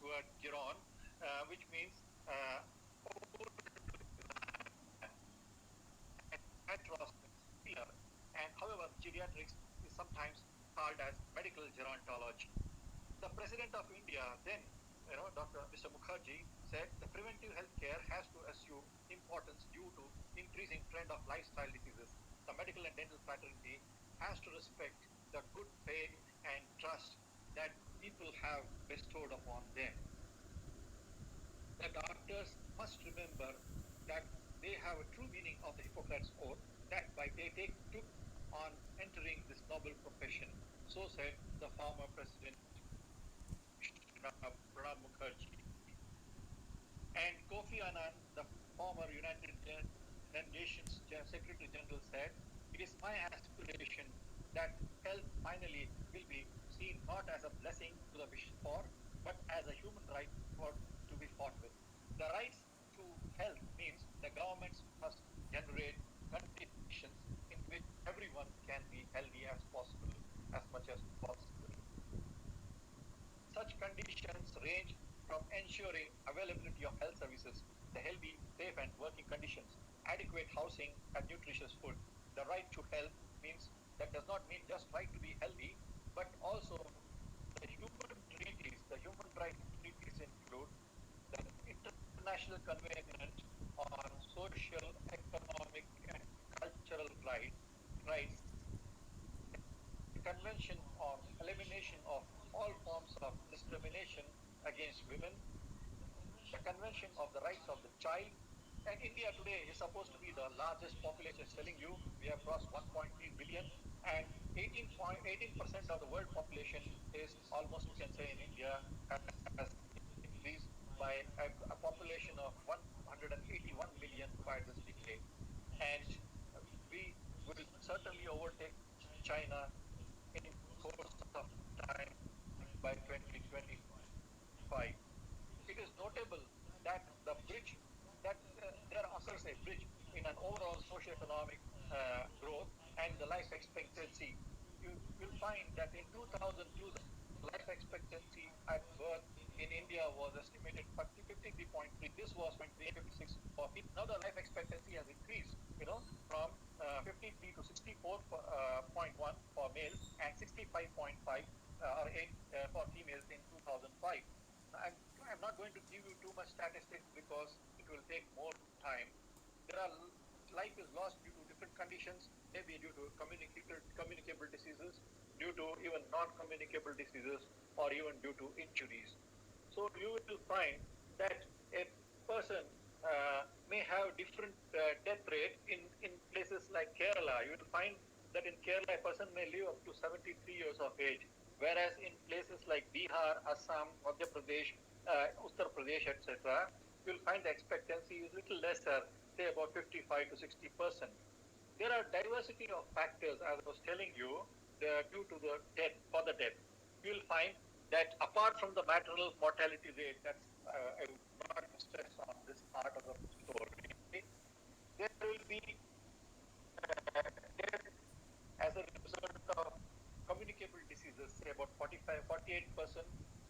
word geron, which means healer. And however, geriatrics is sometimes called as medical gerontology. The President of India then, Dr. Mr. Mukherjee said the preventive health care has to assume importance due to increasing trend of lifestyle diseases. The medical and dental fraternity has to respect the good faith and trust that people have bestowed upon them. The doctors must remember that they have a true meaning of the Hippocrates oath that by they took on entering this noble profession. So said the former President Pranab Mukherjee. And Kofi Annan, the former United Nations Secretary General, said, "It is my aspiration that health finally will be seen not as a blessing to the wish for, but as a human right to be fought with." The rights to health means the governments must generate conditions in which everyone can be healthy as possible, as much as possible. Such conditions range from ensuring availability of health services, the healthy, safe and working conditions, adequate housing and nutritious food. The right to health means that does not mean just right to be healthy, but also the human treaties, the human rights treaties include the International Covenant on Social, Economic and Cultural rights, the Convention on Elimination of all forms of discrimination against women, the Convention of the Rights of the Child. And India today is supposed to be the largest population. Telling you, we have crossed 1.3 billion, and 18% of the world population is almost, you can say, in India has increased by a population of 181 million by this decade. And we will certainly overtake China in course of time by 2025. It is notable that the bridge, that there occurs a bridge in an overall socio-economic growth and the life expectancy. You will find that in 2002, the life expectancy at birth in India was estimated 53.3. This was 56 for people. Now the life expectancy has increased, from 53 to 64.1 for males and 65.5 or 8 for females in 2005. I'm not going to give you too much statistics because it will take more time. Life is lost due to different conditions, maybe due to communicable diseases, due to even non-communicable diseases, or even due to injuries. So you will find that a person may have different death rate in places like Kerala. You will find that in Kerala, a person may live up to 73 years of age, whereas in places like Bihar, Assam, Madhya Pradesh, Uttar Pradesh, etc., you'll find the expectancy is little lesser, say about 55 to 60%. There are diversity of factors, as I was telling you, due to the death, for the death. You'll find that apart from the maternal mortality rate, that's I would not stress on this part of the story, there will be death as a result of communicable diseases, say about 48%,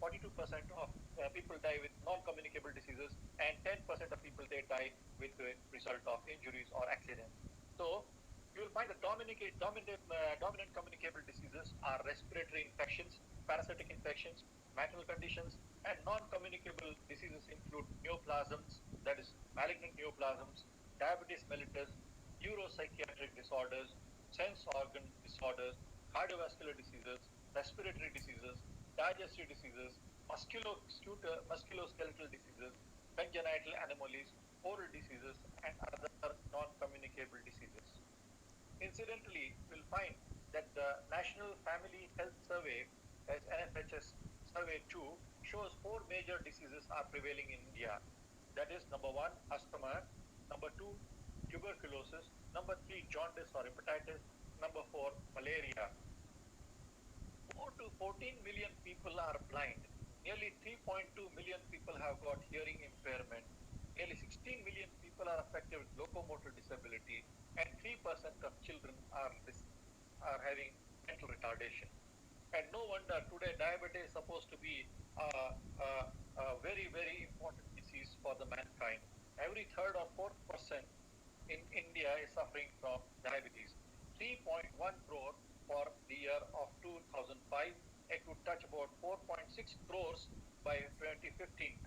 42% of people die with non-communicable diseases, and 10% of people they die with the result of injuries or accidents. So you will find the dominant communicable diseases are respiratory infections, parasitic infections, maternal conditions, and non-communicable diseases include neoplasms, that is malignant neoplasms, diabetes mellitus, neuropsychiatric disorders, sense organ disorders, cardiovascular diseases, respiratory diseases, digestive diseases, musculoskeletal diseases, congenital anomalies, oral diseases, and other non-communicable diseases. Incidentally, you'll find that the National Family Health Survey, as NFHS Survey 2, shows 4 major diseases are prevailing in India. That is, number 1, asthma, number 2, tuberculosis, number 3, jaundice or hepatitis, number 4, malaria. 4 to 14 million people are blind. Nearly 3.2 million people have got hearing impairment. Nearly 16 million people are affected with locomotor disability, and 3% of children are having mental retardation. And no wonder today diabetes is supposed to be a very, very important disease for the mankind. Every third or fourth person in India is suffering from diabetes. 3.1 crore for the year of 2005. It would touch about 4.6 crores by 2015.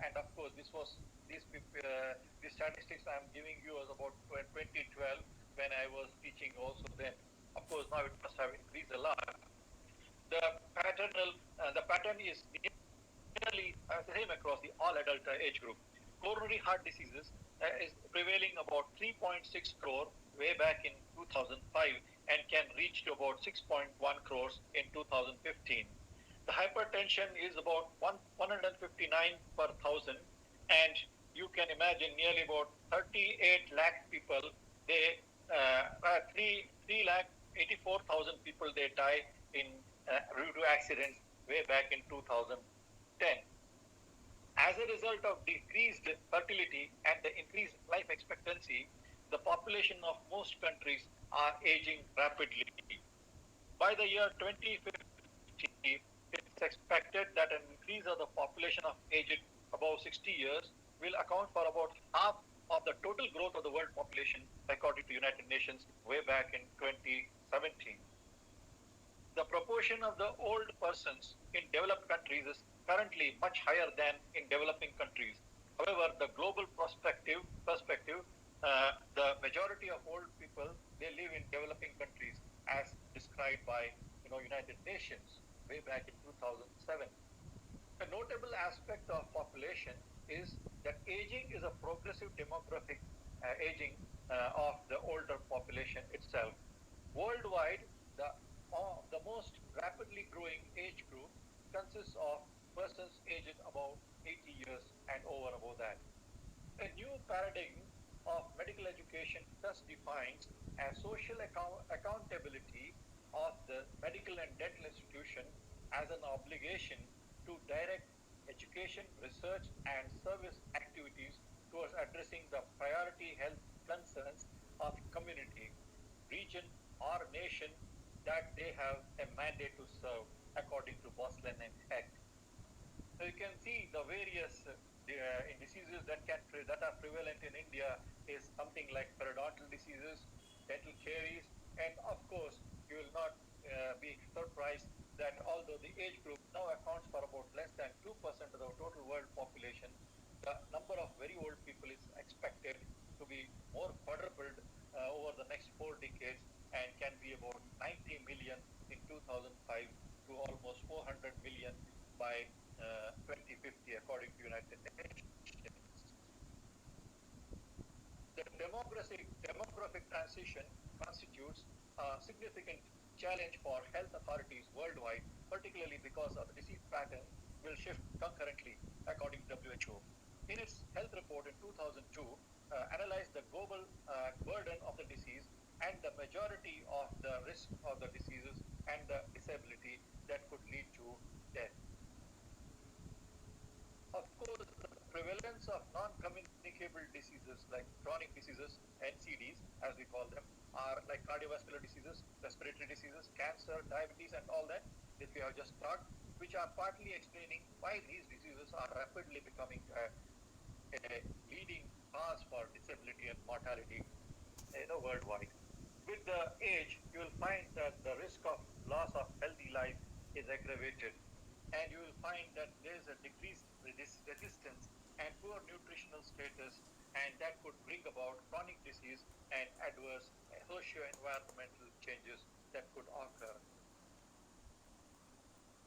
And of course, these statistics I'm giving you was about 2012 when I was teaching also then. Of course, now it must have increased a lot. The pattern is nearly the same across the all adult age group. Coronary heart diseases is prevailing about 3.6 crore way back in 2005 and can reach to about 6.1 crores in 2015. The hypertension is about 159 per thousand, and you can imagine nearly about 38 lakh people. They 3 lakh 84,000 people they die in due to accidents way back in 2010. As a result of decreased fertility and the increased life expectancy, the population of most countries are aging rapidly. By the year 2050, it's expected that an increase of the population of aged above 60 years will account for about half of the total growth of the world population, according to United Nations way back in 2017. The proportion of the old persons in developed countries is currently much higher than in developing countries. However, the global perspective, the majority of old people they live in developing countries, as described by United Nations way back in 2007. A notable aspect of population is that aging is a progressive demographic aging of the older population itself. Worldwide, the most rapidly growing age group consists of persons aged above 80 years and over above that. A new paradigm of medical education thus defines as social accountability of the medical and dental institution as an obligation to direct education, research, and service activities towards addressing the priority health concerns of community, region, or nation that they have a mandate to serve according to Boston and Heck. So you can see the various diseases that are prevalent in India is something like periodontal diseases, dental caries, and of course you will not be surprised that although the age group now accounts for about less than 2% of the total world population, the number of very old people is expected to be more quadrupled over the next 4 decades and can be about 90 million in 2005 to almost 400 million by 2050, according to United Nations. The demographic transition constitutes a significant challenge for health authorities worldwide, particularly because of the disease pattern will shift concurrently, according to WHO. In its health report in 2002, analyzed the global burden of the disease and the majority of the risk of the diseases and the disability that could lead to death. Of course, the prevalence of non-communicable diseases like chronic diseases, NCDs, as we call them, are like cardiovascular diseases, respiratory diseases, cancer, diabetes, and all that we have just talked, which are partly explaining why these diseases are rapidly becoming a leading cause for disability and mortality worldwide. With the age, you will find that the risk of loss of healthy life is aggravated, and you will find that there is a decreased resistance and poor nutritional status, and that could bring about chronic disease and adverse socio-environmental changes that could occur.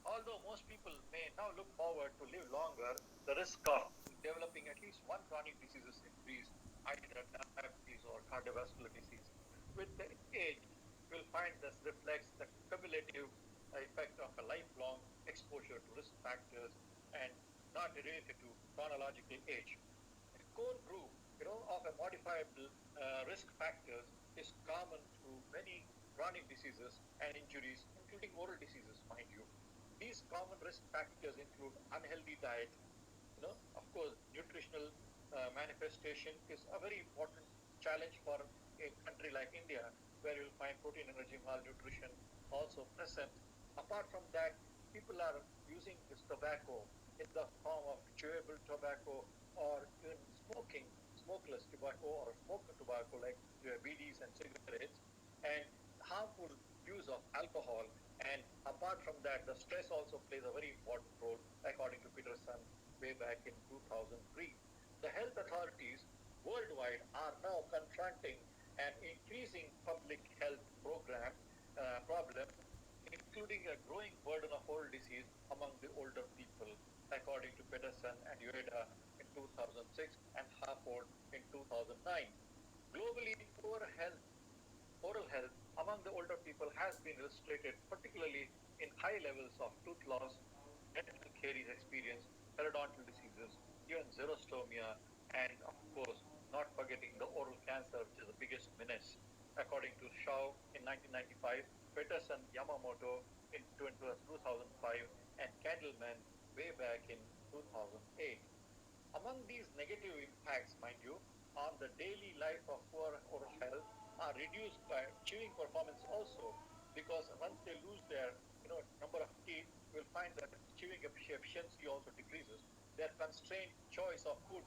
Although most people may now look forward to live longer, the risk of developing at least one chronic disease is increased, either diabetes or cardiovascular disease. With the age, you will find this reflects the cumulative effect of a lifelong exposure to risk factors and not related to chronological age. A core group, of a modifiable risk factors is common to many chronic diseases and injuries, including oral diseases, mind you. These common risk factors include unhealthy diet. Of course, nutritional manifestation is a very important challenge for a country like India, where you'll find protein, energy, malnutrition also present. Apart from that, people are using this tobacco in the form of chewable tobacco or even smokeless tobacco or smoker tobacco like BDs and cigarettes, and harmful use of alcohol. And apart from that, the stress also plays a very important role, according to Peterson way back in 2003. The health authorities worldwide are now confronting an increasing public health problem, including a growing burden of oral disease among the older people, according to Pedersen and Ueda in 2006 and Harford in 2009. Globally, oral health among the older people has been restricted, particularly in high levels of tooth loss, dental caries experience, periodontal diseases, even xerostomia, and of course, not forgetting the oral cancer, which is the biggest menace. According to Shao in 1995, Peterson Yamamoto in 2005, and Candleman way back in 2008. Among these negative impacts, mind you, on the daily life of poor oral health are reduced by chewing performance also, because once they lose their number of teeth, you will find that chewing efficiency also decreases. Their constrained choice of food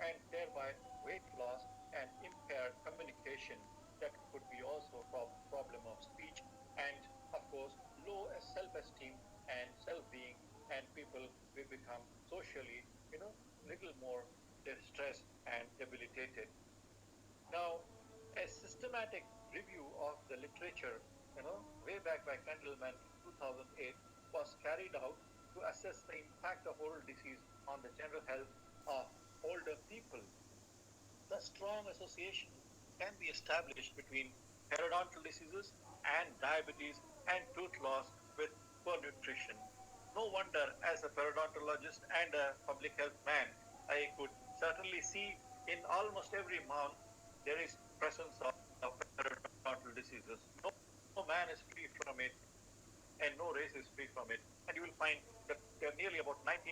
and thereby weight loss and impaired communication, that could be also a problem of speech, and of course low self-esteem and self-being, and people will become socially little more distressed and debilitated. Now, a systematic review of the literature, way back by Candleman in 2008, was carried out to assess the impact of oral disease on the general health of older people. The strong association can be established between periodontal diseases and diabetes and tooth loss with poor nutrition. No wonder, as a periodontologist and a public health man, I could certainly see in almost every mouth there is presence of periodontal diseases. No man is free from it, and no race is free from it. And you will find that there are nearly about 99%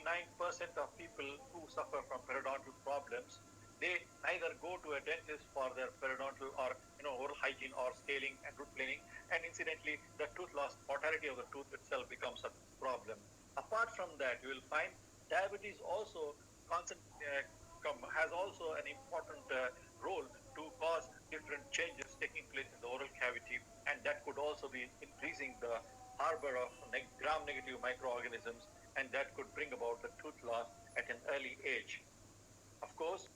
of people who suffer from periodontal problems. They neither go to a dentist for their periodontal or oral hygiene or scaling and root planing, and incidentally, the tooth loss, mortality of the tooth itself becomes a problem. Apart from that, you will find diabetes also has also an important role to cause different changes taking place in the oral cavity, and that could also be increasing the harbor of gram-negative microorganisms, and that could bring about the tooth loss at an early age. Of course,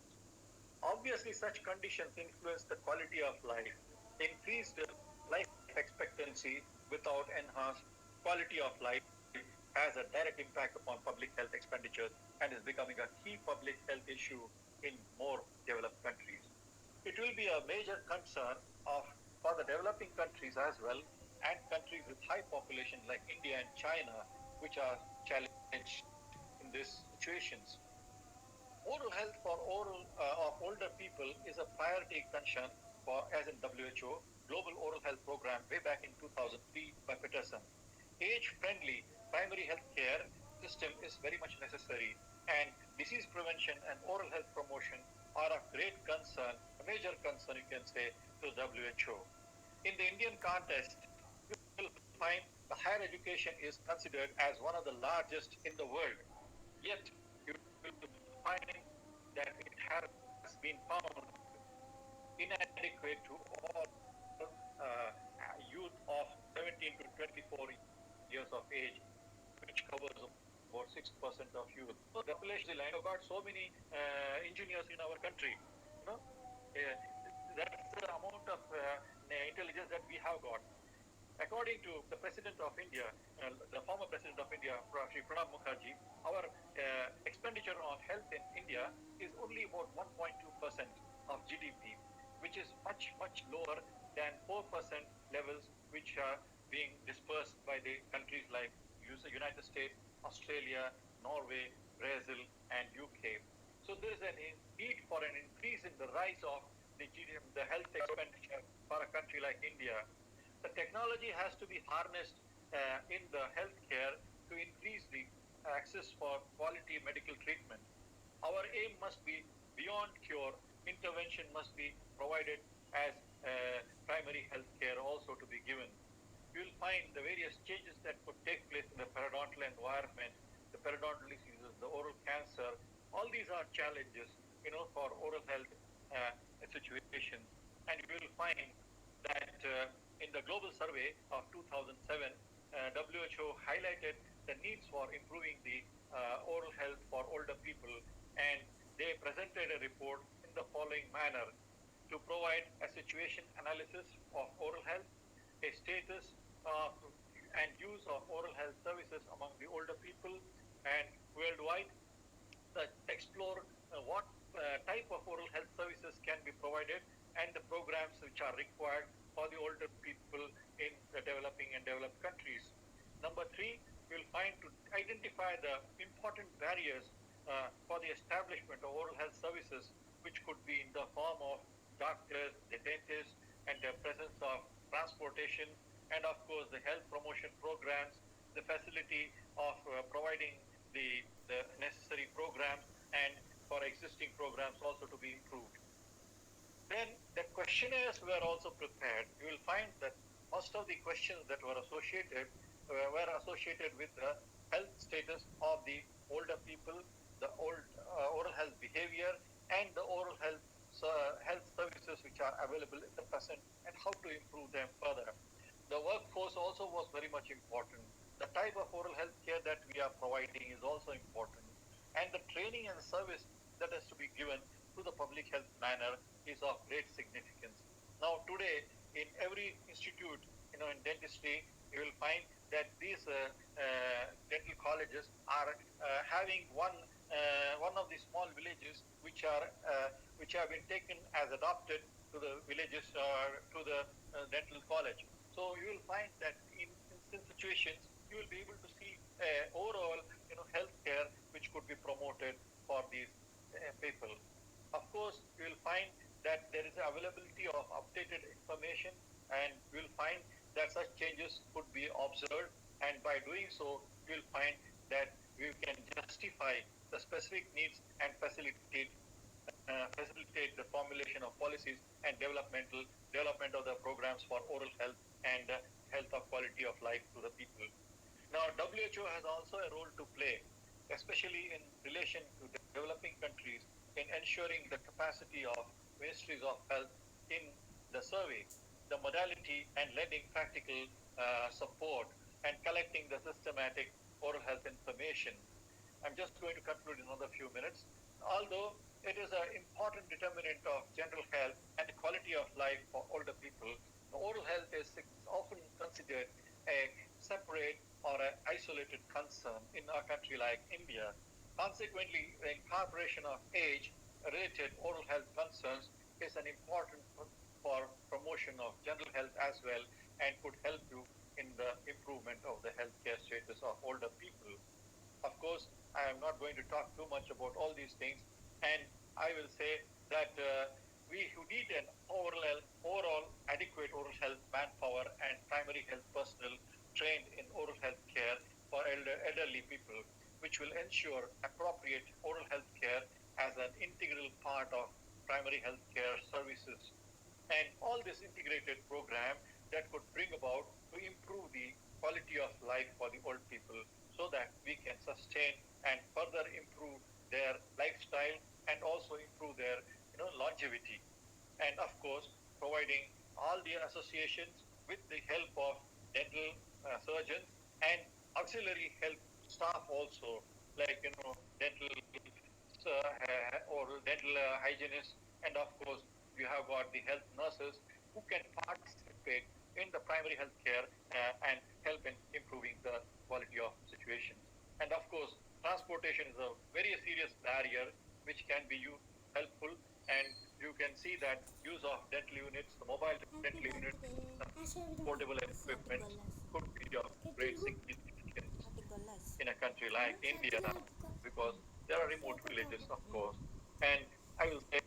obviously, such conditions influence the quality of life. Increased life expectancy without enhanced quality of life has a direct impact upon public health expenditures and is becoming a key public health issue in more developed countries. It will be a major concern for the developing countries as well, and countries with high population like India and China, which are challenged in these situations. Oral health for of older people is a priority concern for, as in WHO, Global Oral Health Program way back in 2003 by Peterson. Age-friendly primary health care system is very much necessary, and disease prevention and oral health promotion are of great concern, a major concern you can say, to WHO. In the Indian context, you will find the higher education is considered as one of the largest in the world. Yet, you will find that it has been found inadequate to all youth of 17 to 24 years of age, which covers about 6% of youth. So the population is like, got so many engineers in our country. That's the amount of intelligence that we have got. According to the President of India, the former President of India, Shri Pranab Mukherjee, our expenditure on health in India is only about 1.2% of GDP, which is much, much lower than 4% levels which are being dispersed by the countries like United States, Australia, Norway, Brazil, and UK. So there is a need for an increase in the rise of the GDP, the health expenditure for a country like India. The technology has to be harnessed in the healthcare to increase the access for quality medical treatment. Our aim must be beyond cure. Intervention must be provided as primary health care also to be given. you will find the various changes that could take place in the periodontal environment, the periodontal diseases, the oral cancer. All these are challenges, for oral health situations. And you will find that in the global survey of 2007, WHO highlighted the needs for improving the oral health for older people, and they presented a report in the following manner: to provide a situation analysis of oral health, a status of and use of oral health services among the older people and worldwide, that explore what type of oral health services can be provided and the programs which are required for the older people in the developing and developed countries. Number three, we'll find to identify the important barriers for the establishment of oral health services, which could be in the form of doctors, the dentists, and the presence of transportation, and of course the health promotion programs, the facility of providing the necessary programs, and for existing programs also to be improved. Then the questionnaires were also prepared. You will find that most of the questions that were associated with the health status of the older people, the oral health behavior, and the oral health services which are available in the present, and how to improve them further. The workforce also was very much important. The type of oral health care that we are providing is also important. And the training and service that has to be given to the public health manner is of great significance. Now today, in every institute, in dentistry, you will find that these dental colleges are having one of the small villages which have been taken as adopted to the villages to the dental college. So you will find that in situations you will be able to see overall healthcare which could be promoted for these people. Of course, you will find that there is availability of updated information, and you will find that such changes could be observed, and by doing so you will find that we can justify the specific needs and facilitate the formulation of policies and development of the programs for oral health and health of quality of life to the people. Now, WHO has also a role to play, especially in relation to developing countries, in ensuring the capacity of ministries of health in the survey, the modality, and lending practical support, and collecting the systematic oral health information. I'm just going to conclude in another few minutes. Although it is an important determinant of general health and the quality of life for older people, oral health is often considered a separate or an isolated concern in a country like India. Consequently, the incorporation of age-related oral health concerns is an important for promotion of general health as well, and could help you in the improvement of the healthcare status of older people. Of course, I am not going to talk too much about all these things, and I will say that we need an overall adequate oral health manpower and primary health personnel trained in oral health care for elderly people, which will ensure appropriate oral health care as an integral part of primary health care services. And all this integrated program that could bring about to improve the quality of life for the old people, so that we can sustain and further improve their lifestyle and also improve their longevity. And of course, providing all the associations with the help of dental surgeons and auxiliary health staff also, like dental or dental hygienists, and of course you have got the health nurses who can participate in the primary health care and help in improving the quality of situations. And of course, transportation is a very serious barrier which can be helpful, and you can see that use of dental units, the mobile dental units, portable equipment could be of great significance in a country like India, because there are remote villages, of course. And I will say,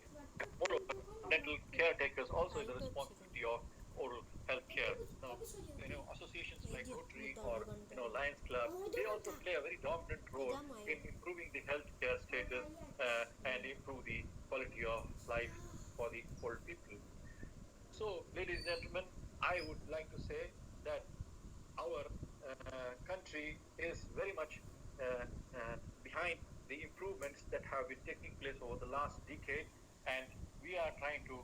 moreover, dental caretakers also is the responsibility of oral health care. Now, associations like Rotary or Lions Club, they also play a very dominant role in improving the healthcare status and improve the quality of life for the old people. So, ladies and gentlemen, I would like to say that that have been taking place over the last decade, and we are trying to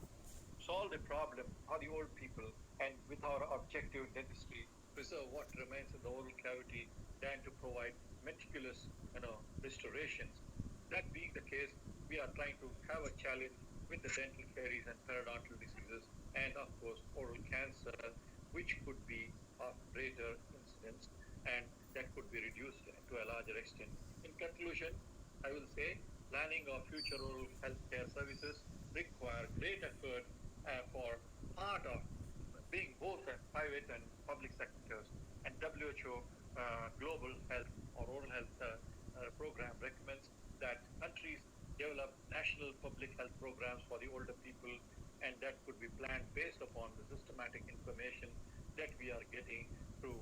solve the problem of the old people, and with our objective dentistry, preserve what remains in the oral cavity than to provide meticulous, restorations. That being the case, we are trying to have a challenge with the dental caries and periodontal diseases, and of course, oral cancer, which could be of greater incidence and that could be reduced to a larger extent. In conclusion, I will say planning of future oral healthcare services require great effort for part of being both a private and public sectors. And WHO Global Health or Oral Health Program recommends that countries develop national public health programs for the older people, and that could be planned based upon the systematic information that we are getting through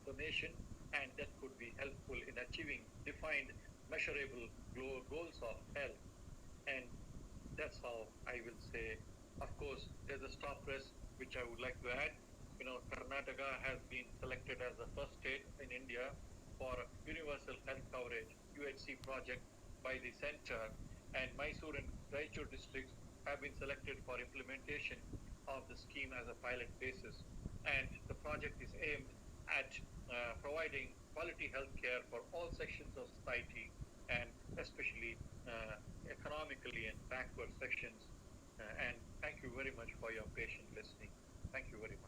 information, and that could be helpful in achieving defined measurable goals of health. And that's how I will say. Of course, there's a stop press which I would like to add. Karnataka has been selected as the first state in India for universal health coverage UHC project by the center, and Mysore and Raichur districts have been selected for implementation of the scheme as a pilot basis. And the project is aimed at providing quality health care for all sections of society, and especially economically and backward sections. And thank you very much for your patient listening. Thank you very much.